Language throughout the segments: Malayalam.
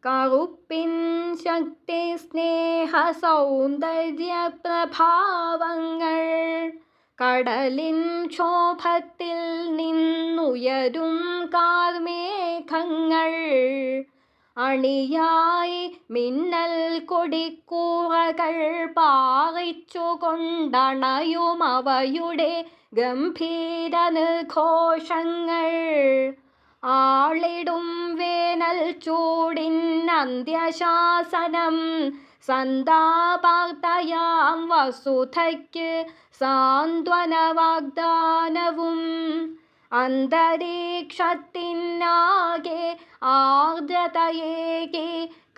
കറുപ്പിൻ ശക്തി സ്നേഹ സൗന്ദര്യ പ്രഭാവങ്ങൾ കടലിൻ ക്ഷോഭത്തിൽ നിന്നുയരും കാർമേഘങ്ങൾ അണിയായി മിന്നൽ കൊടിക്കൂറകൾ പാറിച്ചുകൊണ്ടണയും അവയുടെ ഗംഭീര നിർഘോഷങ്ങൾ ആളിടും വേനൽ ചൂടിൻ അന്ത്യശാസനം സന്താപാർത്തയാം വസുധയ്ക്ക് സാന്ത്വന വാഗ്ദാനവും അന്തരീക്ഷത്തിനാകെ ആർദ്രതയേകി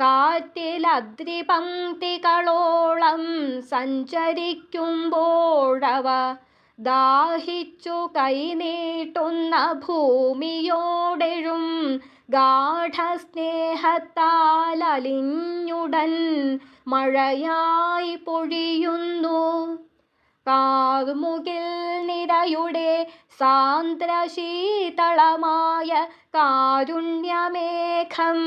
കാറ്റിലദ്രിപംക്തികളോളം സഞ്ചരിക്കുമ്പോഴവ ദാഹിച്ചു കൈനീട്ടുന്ന ഭൂമിയോടെഴും ഗാഠസ്നേഹത്താൽ അലിഞ്ഞുടൻ മഴയായി പൊഴിയുന്നു. കാർമുകിൽ നിരയുടെ സാന്ദ്രശീതളമായ കാരുണ്യമേഘം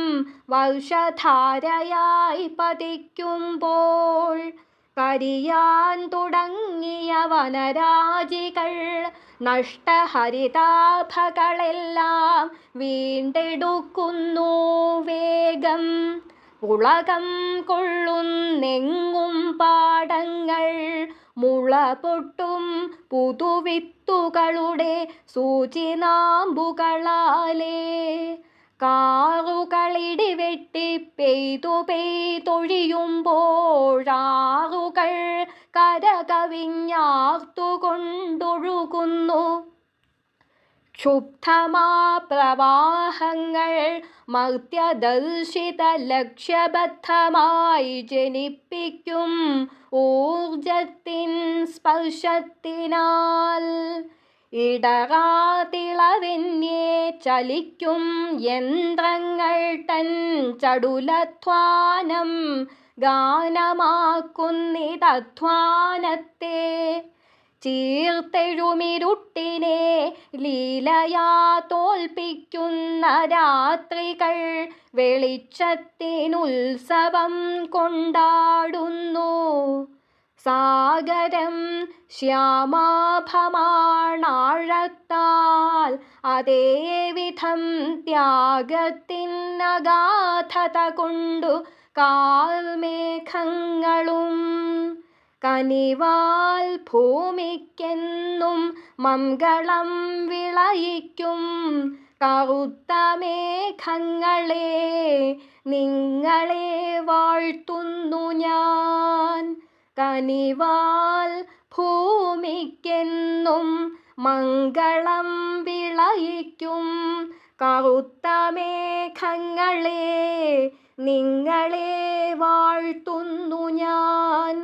വർഷധാരയായി പതിക്കുമ്പോൾ കരിയാൻ തുടങ്ങിയ വനരാജികൾ നഷ്ടഹരിതാഭകളെല്ലാം വീണ്ടെടുക്കുന്നു വേഗം. ഉളകം കൊള്ളുന്നെങ്ങും പാടങ്ങൾ മുള പൊട്ടും പുതുവിത്തുകളുടെ സൂചിനാമ്പുകളാലേ കാറുകളിടിവെട്ടി പെയ്തൊഴിയുമ്പോഴാറുകൾ കരകവിഞ്ഞാർത്തുകൊണ്ടൊഴുകുന്നു. ക്ഷുബ്ധമാ പ്രവാഹങ്ങൾ മർത്യദർശിത ലക്ഷ്യബദ്ധമായി ജനിപ്പിക്കും ഊർജത്തിൻ സ്പർശത്തിനാൽ ഇടറാതിളവെന്യേ ചലിക്കും യന്ത്രങ്ങൾ തൻ ചടുലധ്വാനം ഗാനമാക്കുന്നിതധ്വാനത്തെ ചീർത്തെഴുമിരുട്ടിനെ ലീലയാ തോൽപ്പിക്കുന്ന രാത്രികൾ വെളിച്ചത്തിനുത്സവം കൊണ്ടാടുന്നു. സാഗരം ശ്യാമാഭമാണാഴത്താൽ അതേവിധം ത്യാഗത്തിൻ അഗാധത കൊണ്ടു കാർമേഘങ്ങളും കനിവാൽ ഭൂമിക്കെന്നും മംഗളം വിളയിക്കും കറുത്ത മേഘങ്ങളെ നിങ്ങളെ വാഴ്ത്തുന്നു ഞാൻ. കനിവാൽ ഭൂമിക്കെന്നും മംഗളം വിളയിക്കും കറുത്ത മേഘങ്ങളെ നിങ്ങളെ വാഴ്ത്തുന്നു ഞാൻ.